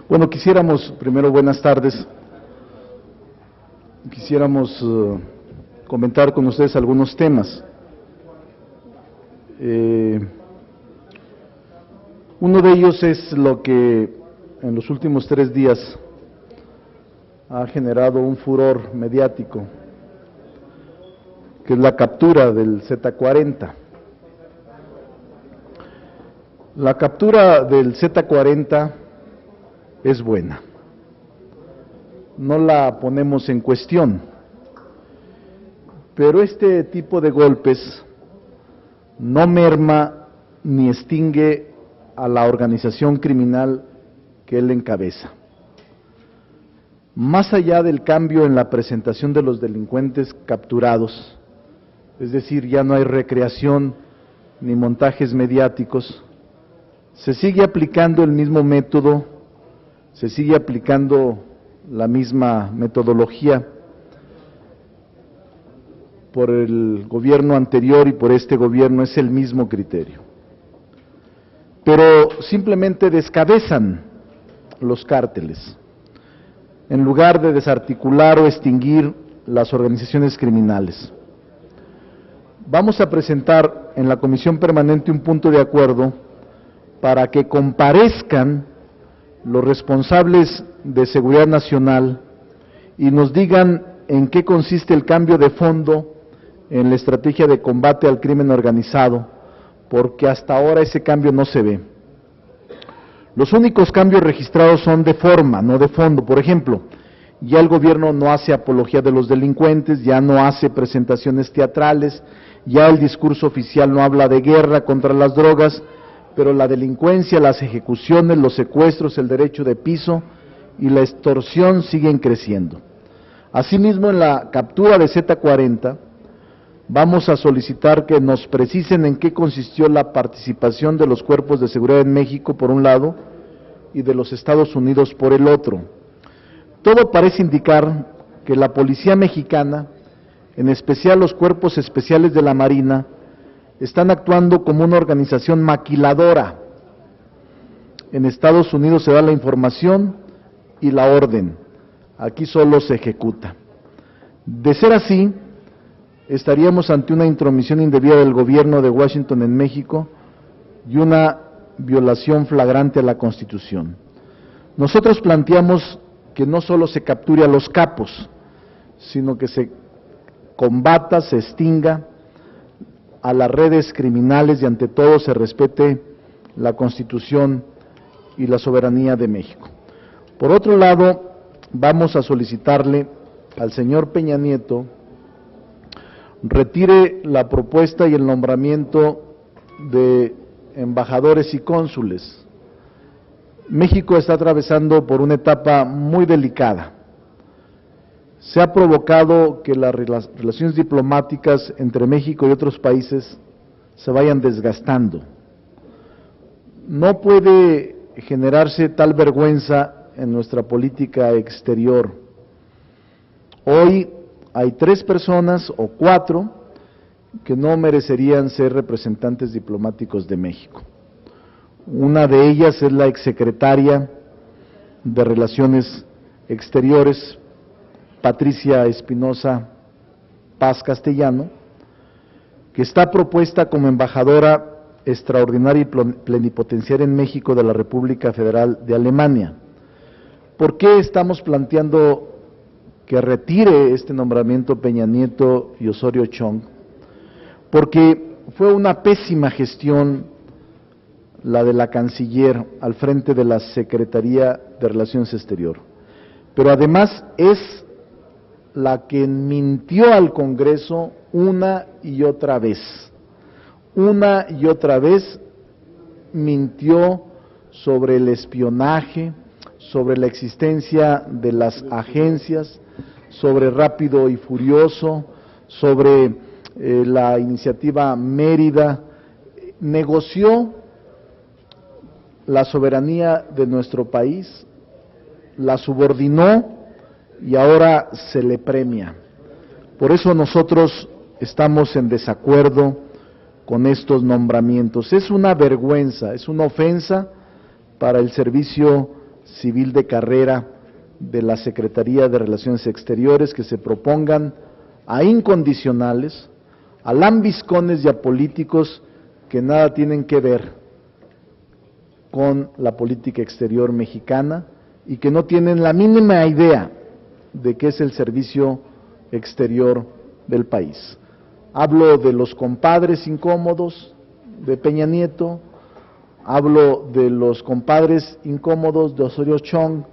Bueno, quisiéramos, primero buenas tardes, quisiéramos comentar con ustedes algunos temas. Uno de ellos es lo que en los últimos 3 días ha generado un furor mediático, que es la captura del Z-40. La captura del Z-40 es buena, no la ponemos en cuestión, pero este tipo de golpes no merma ni extingue a la organización criminal que él encabeza. Más allá del cambio en la presentación de los delincuentes capturados, es decir, ya no hay recreación ni montajes mediáticos, se sigue aplicando el mismo método, se sigue aplicando la misma metodología por el gobierno anterior y por este gobierno, es el mismo criterio. Pero simplemente descabezan los cárteles, en lugar de desarticular o extinguir las organizaciones criminales. Vamos a presentar en la Comisión Permanente un punto de acuerdo para que comparezcan los responsables de seguridad nacional y nos digan en qué consiste el cambio de fondo en la estrategia de combate al crimen organizado, porque hasta ahora ese cambio no se ve. Los únicos cambios registrados son de forma, no de fondo. Por ejemplo, ya el gobierno no hace apología de los delincuentes, ya no hace presentaciones teatrales, ya el discurso oficial no habla de guerra contra las drogas, pero la delincuencia, las ejecuciones, los secuestros, el derecho de piso y la extorsión siguen creciendo. Asimismo, en la captura de Z-40, vamos a solicitar que nos precisen en qué consistió la participación de los cuerpos de seguridad en México, por un lado, y de los Estados Unidos por el otro. Todo parece indicar que la policía mexicana, en especial los cuerpos especiales de la Marina, están actuando como una organización maquiladora. En Estados Unidos se da la información y la orden, aquí solo se ejecuta. De ser así, estaríamos ante una intromisión indebida del gobierno de Washington en México y una violación flagrante a la Constitución. Nosotros planteamos que no solo se capture a los capos, sino que se combata, se extinga a las redes criminales y ante todo se respete la Constitución y la soberanía de México. Por otro lado, vamos a solicitarle al señor Peña Nieto retire la propuesta y el nombramiento de embajadores y cónsules. México está atravesando por una etapa muy delicada. Se ha provocado que las relaciones diplomáticas entre México y otros países se vayan desgastando. No puede generarse tal vergüenza en nuestra política exterior. Hoy hay 3 personas o 4 que no merecerían ser representantes diplomáticos de México. Una de ellas es la exsecretaria de Relaciones Exteriores, Patricia Espinosa Paz Castellano, que está propuesta como embajadora extraordinaria y plenipotenciaria en México de la República Federal de Alemania. ¿Por qué estamos planteando que retire este nombramiento Peña Nieto y Osorio Chong? Porque fue una pésima gestión la de la canciller al frente de la Secretaría de Relaciones Exteriores, pero además es la que mintió al Congreso una y otra vez mintió sobre el espionaje, sobre la existencia de las agencias, sobre Rápido y Furioso, sobre la iniciativa Mérida. Negoció la soberanía de nuestro país, la subordinó y ahora se le premia. Por eso nosotros estamos en desacuerdo con estos nombramientos. Es una vergüenza, es una ofensa para el servicio civil de carrera de la Secretaría de Relaciones Exteriores, que se propongan a incondicionales, a lambiscones y a políticos que nada tienen que ver con la política exterior mexicana y que no tienen la mínima idea de qué es el servicio exterior del país. Hablo de los compadres incómodos de Peña Nieto, hablo de los compadres incómodos de Osorio Chong,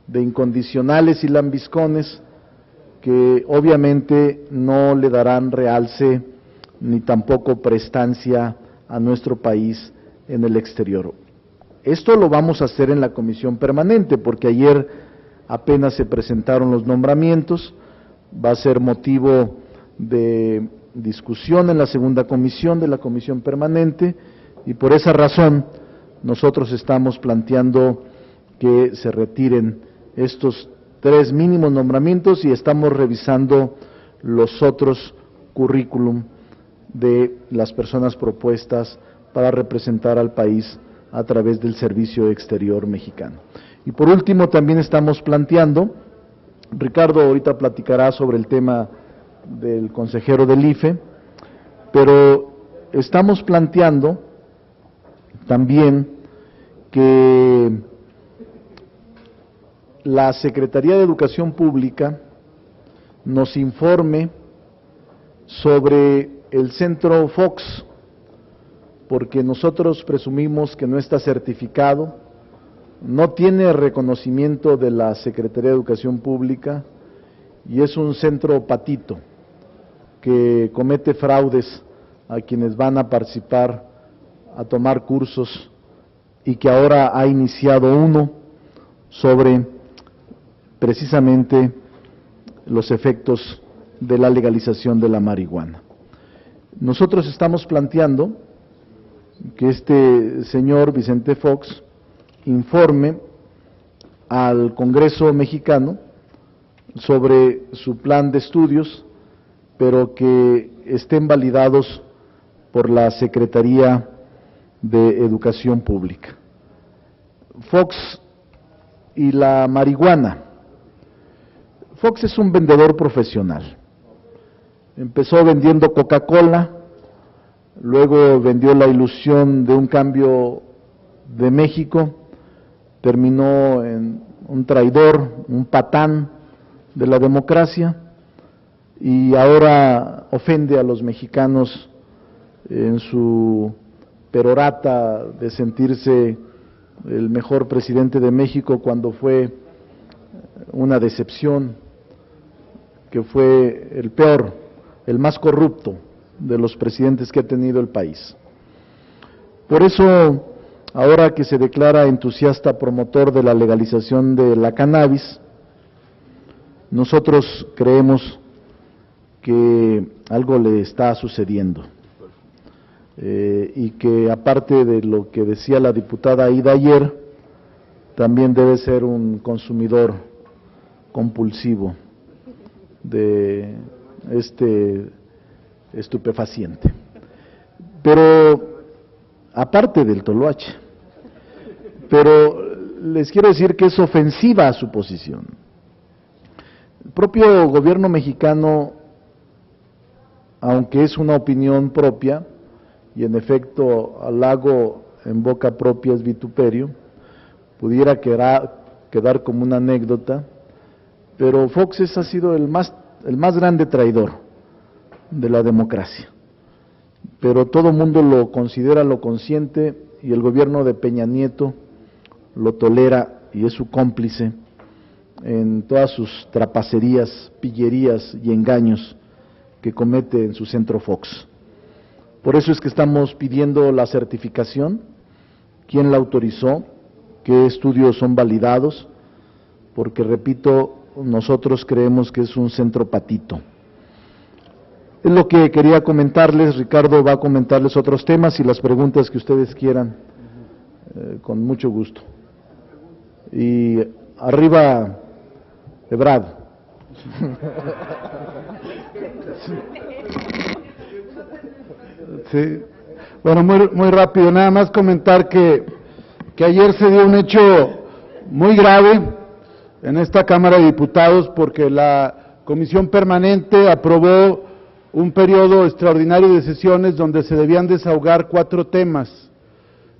de incondicionales y lambiscones que obviamente no le darán realce ni tampoco prestancia a nuestro país en el exterior. Esto lo vamos a hacer en la comisión permanente, porque ayer apenas se presentaron los nombramientos, va a ser motivo de discusión en la segunda comisión de la comisión permanente, y por esa razón nosotros estamos planteando que se retiren estos 3 mínimos nombramientos y estamos revisando los otros currículum de las personas propuestas para representar al país a través del Servicio Exterior Mexicano. Y por último también estamos planteando, Ricardo ahorita platicará sobre el tema del consejero del IFE, pero estamos planteando también que la Secretaría de Educación Pública nos informe sobre el Centro Fox, porque nosotros presumimos que no está certificado, no tiene reconocimiento de la Secretaría de Educación Pública y es un centro patito que comete fraudes a quienes van a participar, a tomar cursos, y que ahora ha iniciado uno sobre precisamente los efectos de la legalización de la marihuana. Nosotros estamos planteando que este señor Vicente Fox informe al Congreso mexicano sobre su plan de estudios, pero que estén validados por la Secretaría de Educación Pública. Fox y la marihuana. Fox es un vendedor profesional. Empezó vendiendo Coca-Cola, luego vendió la ilusión de un cambio de México, terminó en un traidor, un patán de la democracia, y ahora ofende a los mexicanos en su perorata de sentirse el mejor presidente de México cuando fue una decepción, que fue el peor, el más corrupto de los presidentes que ha tenido el país. Por eso, ahora que se declara entusiasta promotor de la legalización de la cannabis, nosotros creemos que algo le está sucediendo y que, aparte de lo que decía la diputada Aida ayer, también debe ser un consumidor compulsivo de este estupefaciente. Pero aparte del toloache, pero les quiero decir que es ofensiva a su posición. El propio gobierno mexicano, aunque es una opinión propia, y en efecto halago en boca propia es vituperio, pudiera quedar como una anécdota, pero Fox ha sido el más grande traidor de la democracia. Pero todo el mundo lo considera, lo consiente, y el gobierno de Peña Nieto lo tolera y es su cómplice en todas sus trapacerías, pillerías y engaños que comete en su centro Fox. Por eso es que estamos pidiendo la certificación, quién la autorizó, qué estudios son validados, porque repito, nosotros creemos que es un centro patito. Es lo que quería comentarles. Ricardo va a comentarles otros temas y las preguntas que ustedes quieran, con mucho gusto. Y arriba, Ebrard. Sí. Bueno, muy rápido, nada más comentar que ayer se dio muy grave en esta Cámara de Diputados porque la Comisión Permanente aprobó un periodo extraordinario de sesiones donde se debían desahogar 4 temas: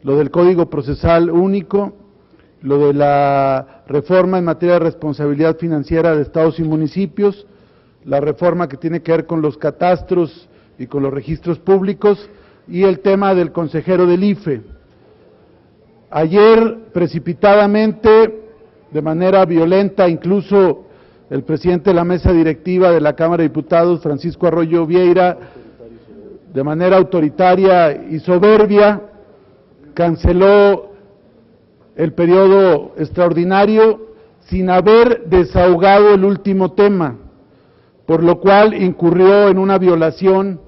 lo del Código Procesal Único, lo de la reforma en materia de responsabilidad financiera de estados y municipios, la reforma que tiene que ver con los catastros y con los registros públicos, y el tema del consejero del IFE. Ayer, precipitadamente, de manera violenta, incluso el presidente de la mesa directiva de la Cámara de Diputados, Francisco Arroyo Vieira, de manera autoritaria y soberbia, canceló el periodo extraordinario sin haber desahogado el último tema, por lo cual incurrió en una violación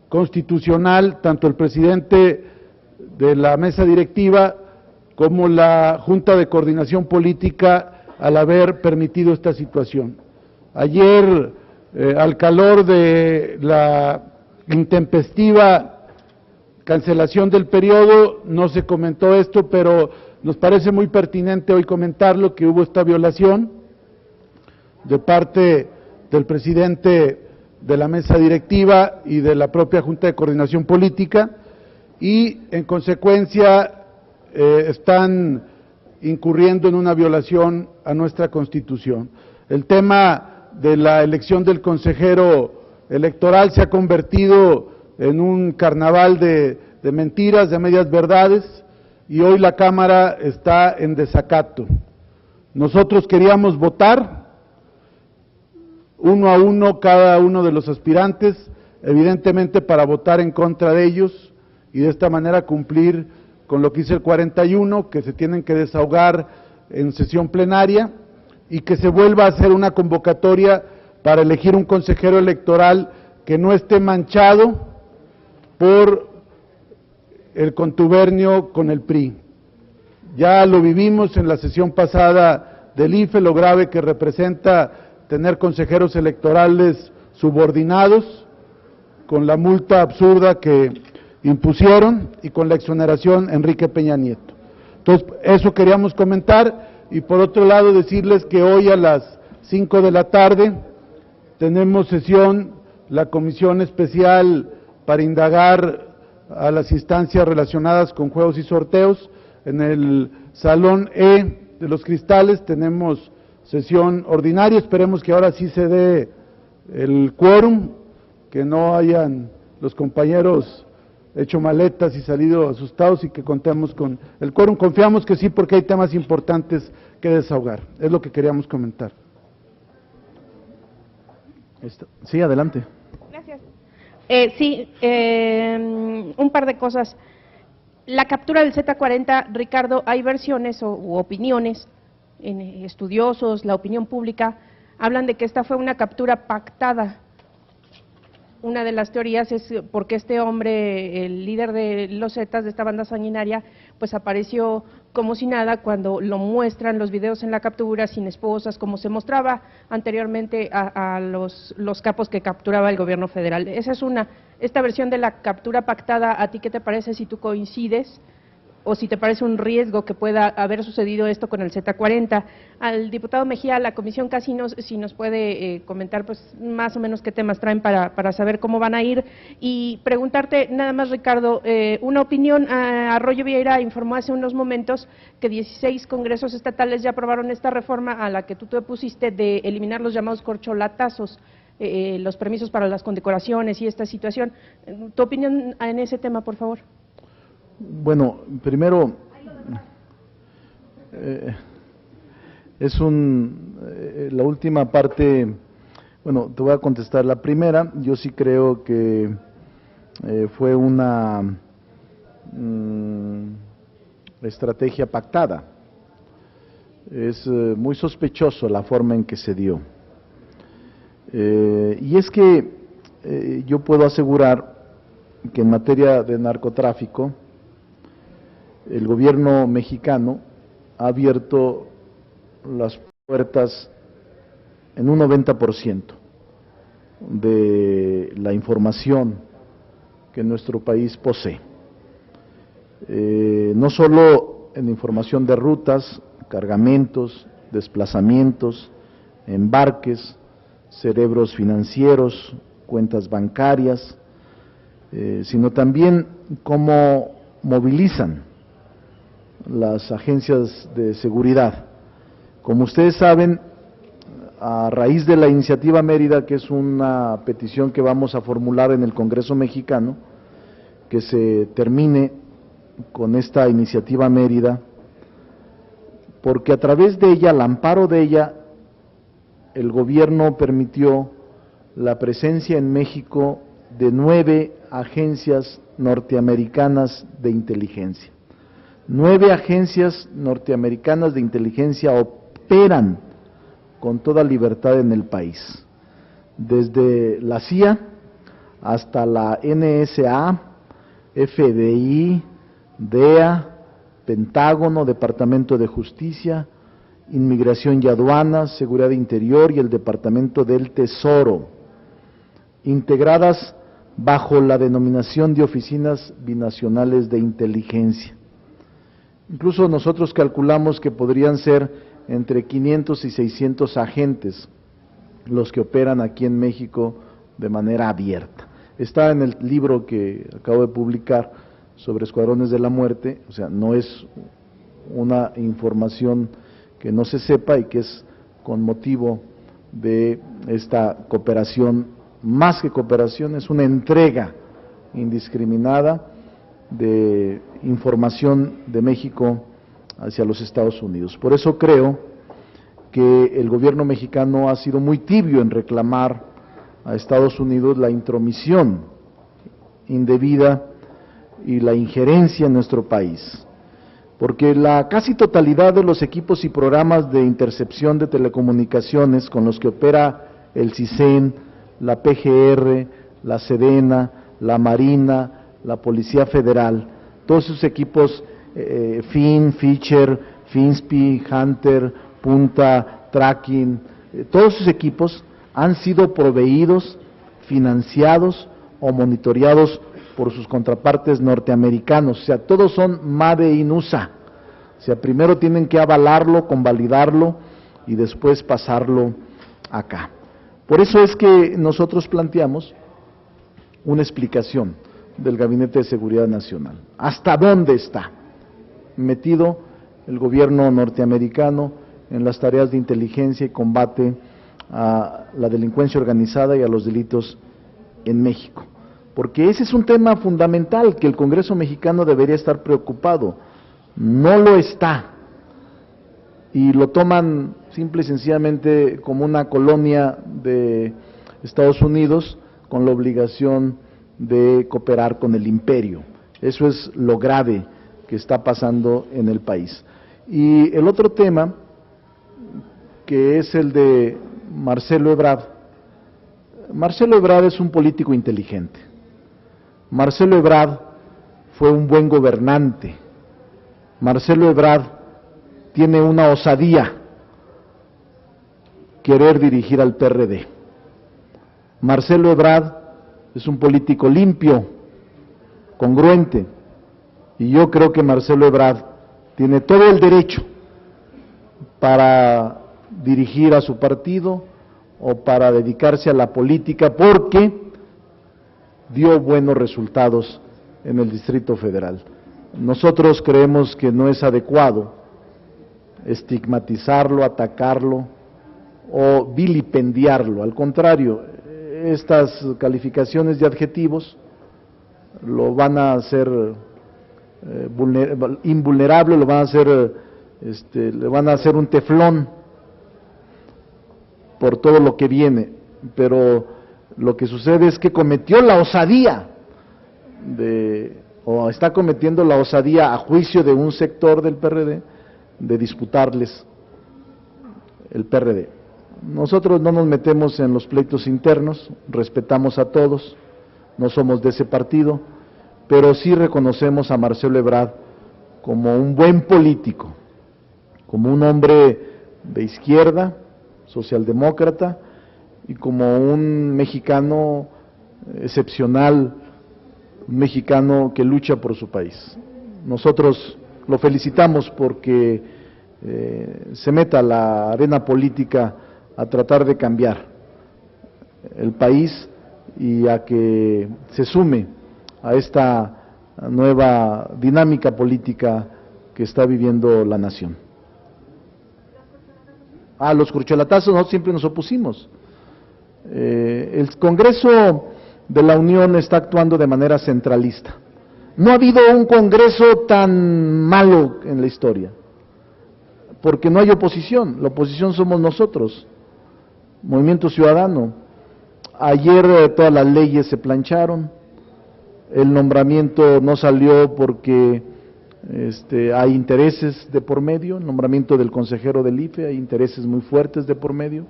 constitucional tanto el presidente de la mesa directiva como la Junta de Coordinación Política al haber permitido esta situación. Ayer, al calor de la intempestiva cancelación del periodo, no se comentó esto, pero nos parece muy pertinente hoy comentarlo, que hubo esta violación de parte del presidente de la mesa directiva y de la propia Junta de Coordinación Política, y en consecuencia están incurriendo en una violación a nuestra Constitución. El tema de la elección del consejero electoral se ha convertido en un carnaval de mentiras, de medias verdades, y hoy la Cámara está en desacato. Nosotros queríamos votar uno a uno cada uno de los aspirantes, evidentemente para votar en contra de ellos y de esta manera cumplir con lo que dice el 41, que se tienen que desahogar en sesión plenaria y que se vuelva a hacer una convocatoria para elegir un consejero electoral que no esté manchado por el contubernio con el PRI. Ya lo vivimos en la sesión pasada del IFE, lo grave que representa tener consejeros electorales subordinados, con la multa absurda que impusieron y con la exoneración Enrique Peña Nieto. Entonces, eso queríamos comentar, y por otro lado decirles que hoy a las 5 de la tarde tenemos sesión la Comisión Especial para indagar a las instancias relacionadas con juegos y sorteos. En el Salón E de los Cristales tenemos sesión ordinaria, esperemos que ahora sí se dé el quórum, que no hayan los compañeros hecho maletas y salido asustados, y que contemos con el quórum. Confiamos que sí, porque hay temas importantes que desahogar. Es lo que queríamos comentar. Sí, adelante. Gracias. Un par de cosas. La captura del Z40, Ricardo, hay versiones u opiniones, en estudiosos, la opinión pública, hablan de que esta fue una captura pactada. Una de las teorías es porque este hombre, el líder de los Zetas, de esta banda sanguinaria, pues apareció como si nada cuando lo muestran los videos en la captura, sin esposas, como se mostraba anteriormente a los capos que capturaba el gobierno federal. Esa es una. Esta versión de la captura pactada, ¿a ti qué te parece, si tú coincides? O si te parece un riesgo que pueda haber sucedido esto con el Z40. Al diputado Mejía, la comisión casi si nos puede comentar pues más o menos qué temas traen para saber cómo van a ir, y preguntarte nada más, Ricardo, una opinión. Arroyo Vieira informó hace unos momentos que 16 congresos estatales ya aprobaron esta reforma a la que tú te opusiste, de eliminar los llamados corcholatazos, los permisos para las condecoraciones y esta situación. ¿Tu opinión en ese tema, por favor? Bueno, primero, la última parte, bueno, te voy a contestar. La primera, yo sí creo que fue una estrategia pactada. Es muy sospechoso la forma en que se dio. Y es que yo puedo asegurar que en materia de narcotráfico, el gobierno mexicano ha abierto las puertas en un 90% de la información que nuestro país posee. No solo en información de rutas, cargamentos, desplazamientos, embarques, cerebros financieros, cuentas bancarias, sino también cómo movilizan las agencias de seguridad. Como ustedes saben, a raíz de la iniciativa Mérida, que es una petición que vamos a formular en el Congreso mexicano, que se termine con esta iniciativa Mérida, porque a través de ella, al amparo de ella, el gobierno permitió la presencia en México de 9 agencias norteamericanas de inteligencia. 9 agencias norteamericanas de inteligencia operan con toda libertad en el país, desde la CIA hasta la NSA, FBI, DEA, Pentágono, Departamento de Justicia, Inmigración y Aduanas, Seguridad Interior y el Departamento del Tesoro, integradas bajo la denominación de Oficinas Binacionales de Inteligencia. Incluso nosotros calculamos que podrían ser entre 500 y 600 agentes los que operan aquí en México de manera abierta. Está en el libro que acabo de publicar sobre Escuadrones de la Muerte, o sea, no es una información que no se sepa y que es con motivo de esta cooperación, más que cooperación, es una entrega indiscriminada de información de México hacia los Estados Unidos. Por eso creo que el gobierno mexicano ha sido muy tibio en reclamar a Estados Unidos la intromisión indebida y la injerencia en nuestro país, porque la casi totalidad de los equipos y programas de intercepción de telecomunicaciones con los que opera el CISEN, la PGR, la Sedena, la Marina, la Policía Federal, todos esos equipos, FIN, Fisher, FINSPI, Hunter, Punta, Tracking, todos esos equipos han sido proveídos, financiados o monitoreados por sus contrapartes norteamericanos, o sea, todos son Made in USA, o sea, primero tienen que avalarlo, convalidarlo y después pasarlo acá. Por eso es que nosotros planteamos una explicación del Gabinete de Seguridad Nacional. ¿Hasta dónde está metido el gobierno norteamericano en las tareas de inteligencia y combate a la delincuencia organizada y a los delitos en México? Porque ese es un tema fundamental que el Congreso mexicano debería estar preocupado. No lo está. Y lo toman simple y sencillamente como una colonia de Estados Unidos con la obligación de cooperar con el imperio. Eso es lo grave que está pasando en el país. Y el otro tema, que es el de Marcelo Ebrard. Marcelo Ebrard es un político inteligente. Marcelo Ebrard fue un buen gobernante. Marcelo Ebrard tiene una osadía, querer dirigir al PRD. Marcelo Ebrard es un político limpio, congruente, y yo creo que Marcelo Ebrard tiene todo el derecho para dirigir a su partido o para dedicarse a la política, porque dio buenos resultados en el Distrito Federal. Nosotros creemos que no es adecuado estigmatizarlo, atacarlo o vilipendiarlo. Al contrario, estas calificaciones de adjetivos lo van a hacer invulnerable, lo van a hacer, le van a hacer un teflón por todo lo que viene, pero lo que sucede es que cometió la osadía o está cometiendo la osadía a juicio de un sector del PRD de disputarles el PRD. Nosotros no nos metemos en los pleitos internos, respetamos a todos, no somos de ese partido, pero sí reconocemos a Marcelo Ebrard como un buen político, como un hombre de izquierda, socialdemócrata, y como un mexicano excepcional, un mexicano que lucha por su país. Nosotros lo felicitamos porque se meta a la arena política a tratar de cambiar el país y a que se sume a esta nueva dinámica política que está viviendo la nación. A los corcholatazos nosotros siempre nos opusimos. El Congreso de la Unión está actuando de manera centralista. No ha habido un Congreso tan malo en la historia, porque no hay oposición, la oposición somos nosotros, Movimiento Ciudadano. Ayer todas las leyes se plancharon, el nombramiento no salió porque hay intereses de por medio, el nombramiento del consejero del IFE, hay intereses muy fuertes de por medio,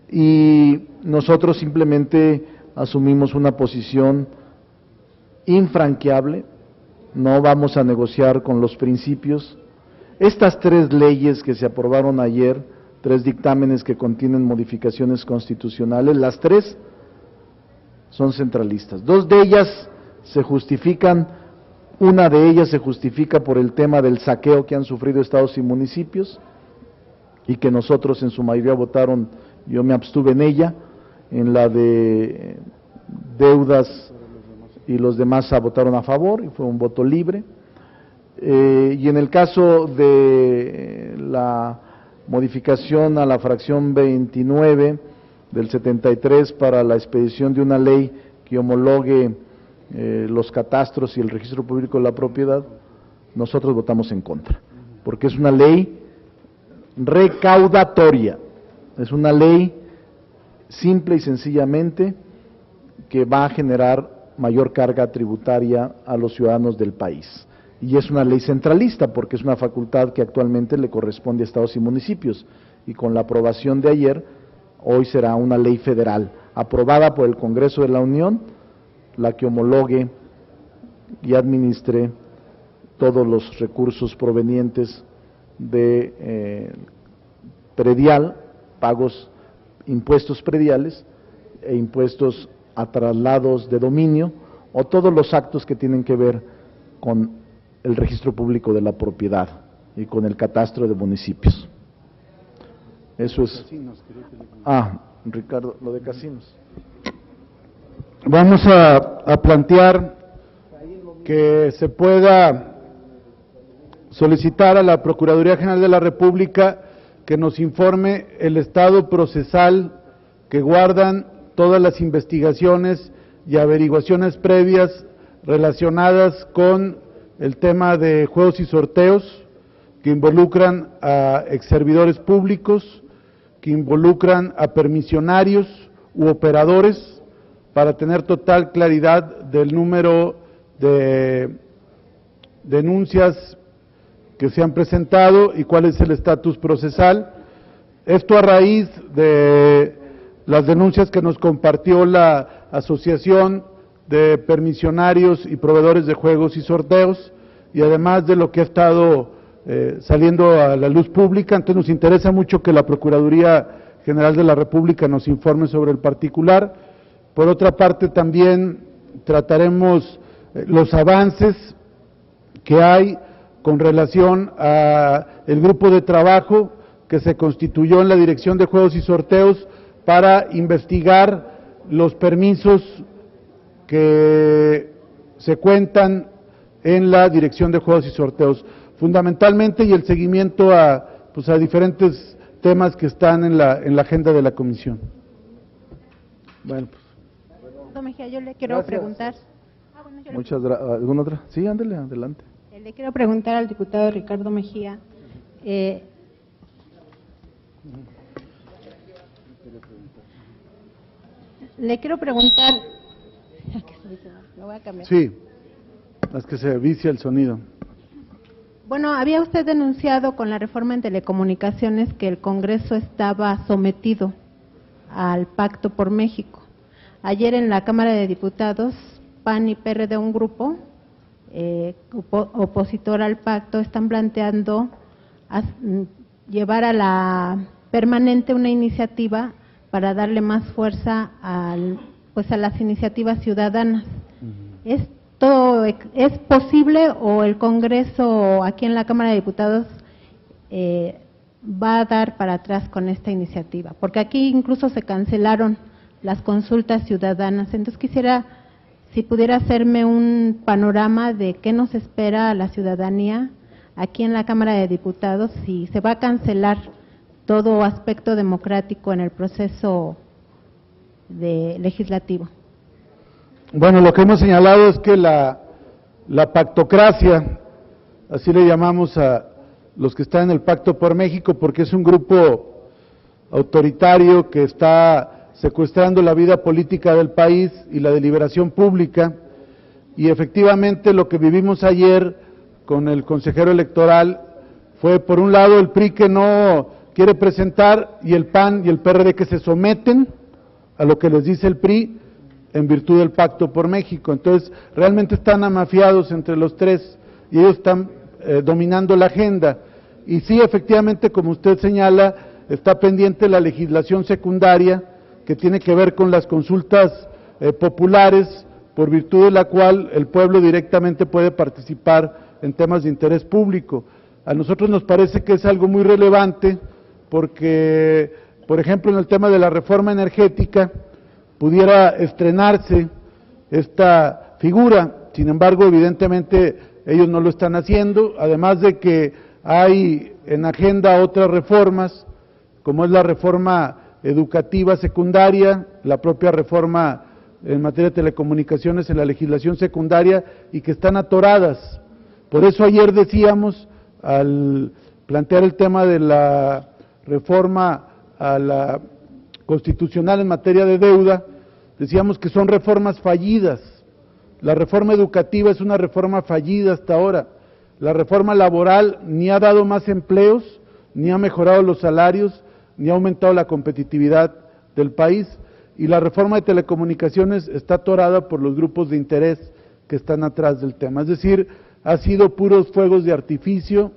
y nosotros simplemente asumimos una posición infranqueable, no vamos a negociar con los principios. Estas 3 leyes que se aprobaron ayer, 3 dictámenes que contienen modificaciones constitucionales, las 3 son centralistas. 2 de ellas se justifican, una de ellas se justifica por el tema del saqueo que han sufrido estados y municipios, y que nosotros en su mayoría votaron, yo me abstuve en ella, en la de deudas, y los demás votaron a favor, y fue un voto libre. Y en el caso de la modificación a la fracción 29 del 73 para la expedición de una ley que homologue los catastros y el registro público de la propiedad, nosotros votamos en contra, porque es una ley recaudatoria, es una ley simple y sencillamente que va a generar mayor carga tributaria a los ciudadanos del país. Y es una ley centralista porque es una facultad que actualmente le corresponde a estados y municipios, y con la aprobación de ayer, hoy será una ley federal, aprobada por el Congreso de la Unión, la que homologue y administre todos los recursos provenientes de predial, pagos, impuestos prediales e impuestos a traslados de dominio, o todos los actos que tienen que ver con el registro público de la propiedad y con el catastro de municipios. Eso es. Ricardo, lo de casinos. Vamos a plantear que se pueda solicitar a la Procuraduría General de la República que nos informe el estado procesal que guardan todas las investigaciones y averiguaciones previas relacionadas con el tema de juegos y sorteos que involucran a exservidores públicos, que involucran a permisionarios u operadores, para tener total claridad del número de denuncias que se han presentado y cuál es el estatus procesal. Esto a raíz de las denuncias que nos compartió la Asociación de Permisionarios y Proveedores de Juegos y Sorteos, y además de lo que ha estado saliendo a la luz pública. Entonces nos interesa mucho que la Procuraduría General de la República nos informe sobre el particular. Por otra parte, también trataremos los avances que hay con relación a el grupo de trabajo que se constituyó en la Dirección de Juegos y Sorteos para investigar los permisos que se cuentan en la Dirección de Juegos y Sorteos, fundamentalmente, y el seguimiento a diferentes temas que están en la agenda de la comisión. Bueno, pues. Doctor Mejía, yo le quiero preguntar. Muchas gracias. ¿Alguna otra? Sí, ándele, adelante. Le quiero preguntar al diputado Ricardo Mejía. Le quiero preguntar. Lo voy a cambiar. Sí, es que se vicia el sonido. Bueno, había usted denunciado con la reforma en telecomunicaciones que el Congreso estaba sometido al Pacto por México. Ayer en la Cámara de Diputados, PAN y PRD, un grupo opositor al pacto, están planteando llevar a la permanente una iniciativa para darle más fuerza a las iniciativas ciudadanas. ¿Esto es posible o el Congreso aquí en la Cámara de Diputados va a dar para atrás con esta iniciativa, porque aquí incluso se cancelaron las consultas ciudadanas. Entonces quisiera, si pudiera hacerme un panorama de qué nos espera a la ciudadanía aquí en la Cámara de Diputados, si se va a cancelar todo aspecto democrático en el proceso legislativo. Bueno, lo que hemos señalado es que la pactocracia, así le llamamos a los que están en el Pacto por México, porque es un grupo autoritario que está secuestrando la vida política del país y la deliberación pública, y efectivamente lo que vivimos ayer con el consejero electoral fue, por un lado, el PRI que no quiere presentar, y el PAN y el PRD que se someten a lo que les dice el PRI en virtud del Pacto por México. Entonces, realmente están amafiados entre los tres y ellos están dominando la agenda. Y sí, efectivamente, como usted señala, está pendiente la legislación secundaria que tiene que ver con las consultas populares, por virtud de la cual el pueblo directamente puede participar en temas de interés público. A nosotros nos parece que es algo muy relevante porque, por ejemplo, en el tema de la reforma energética, pudiera estrenarse esta figura. Sin embargo, evidentemente, ellos no lo están haciendo, además de que hay en agenda otras reformas, como es la reforma educativa secundaria, la propia reforma en materia de telecomunicaciones en la legislación secundaria, y que están atoradas. Por eso ayer decíamos, al plantear el tema de la reforma a la constitucional en materia de deuda, decíamos que son reformas fallidas. La reforma educativa es una reforma fallida hasta ahora. La reforma laboral ni ha dado más empleos, ni ha mejorado los salarios, ni ha aumentado la competitividad del país. Y la reforma de telecomunicaciones está atorada por los grupos de interés que están atrás del tema. Es decir, ha sido puros fuegos de artificio,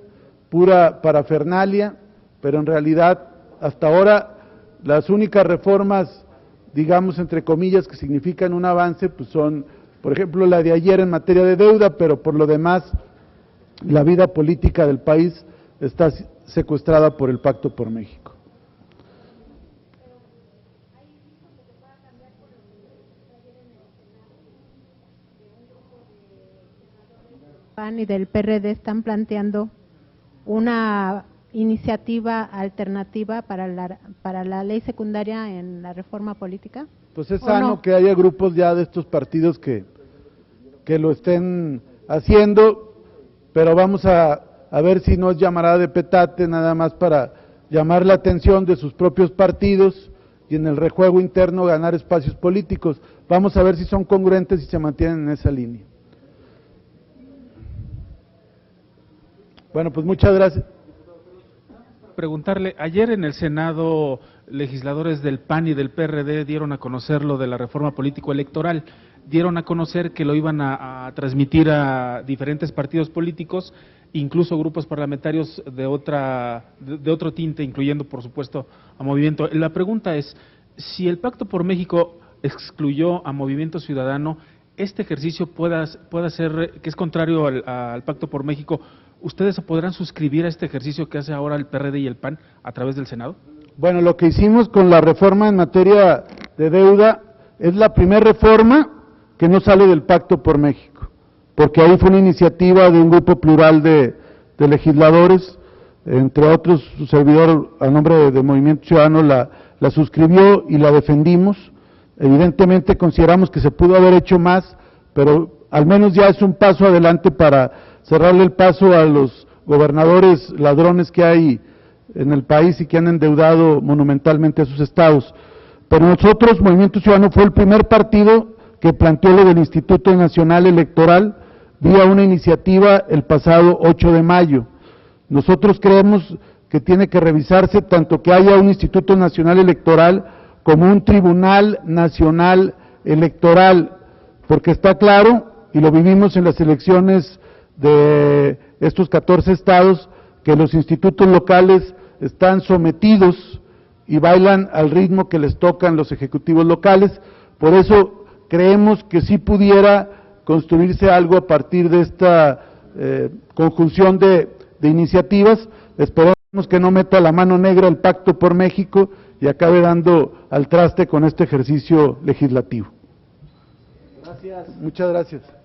pura parafernalia, pero en realidad hasta ahora las únicas reformas, digamos entre comillas, que significan un avance, pues son, por ejemplo, la de ayer en materia de deuda, pero por lo demás la vida política del país está secuestrada por el Pacto por México. PAN y del PRD están planteando una iniciativa alternativa para la ley secundaria en la reforma política. Pues es sano que haya grupos ya de estos partidos que lo estén haciendo, pero vamos a ver si no es llamarada de petate nada más para llamar la atención de sus propios partidos y en el rejuego interno ganar espacios políticos. Vamos a ver si son congruentes y se mantienen en esa línea. Bueno, pues muchas gracias. Preguntarle, ayer en el Senado, legisladores del PAN y del PRD dieron a conocer lo de la reforma político-electoral, dieron a conocer que lo iban a transmitir a diferentes partidos políticos, incluso grupos parlamentarios de otro tinte, incluyendo, por supuesto, a Movimiento. La pregunta es, si el Pacto por México excluyó a Movimiento Ciudadano, este ejercicio pueda ser, que es contrario al Pacto por México, ¿ustedes podrán suscribir a este ejercicio que hace ahora el PRD y el PAN a través del Senado? Bueno, lo que hicimos con la reforma en materia de deuda es la primera reforma que no sale del Pacto por México, porque ahí fue una iniciativa de un grupo plural de legisladores, entre otros su servidor a nombre de Movimiento Ciudadano la suscribió y la defendimos. Evidentemente consideramos que se pudo haber hecho más, pero al menos ya es un paso adelante para cerrarle el paso a los gobernadores ladrones que hay en el país y que han endeudado monumentalmente a sus estados. Pero nosotros, Movimiento Ciudadano, fue el primer partido que planteó lo del Instituto Nacional Electoral vía una iniciativa el pasado 8 de mayo. Nosotros creemos que tiene que revisarse tanto que haya un Instituto Nacional Electoral como un Tribunal Nacional Electoral, porque está claro, y lo vivimos en las elecciones de estos 14 estados, que los institutos locales están sometidos y bailan al ritmo que les tocan los ejecutivos locales. Por eso creemos que sí pudiera construirse algo a partir de esta conjunción de iniciativas. Esperamos que no meta la mano negra el Pacto por México y acabe dando al traste con este ejercicio legislativo. Muchas gracias.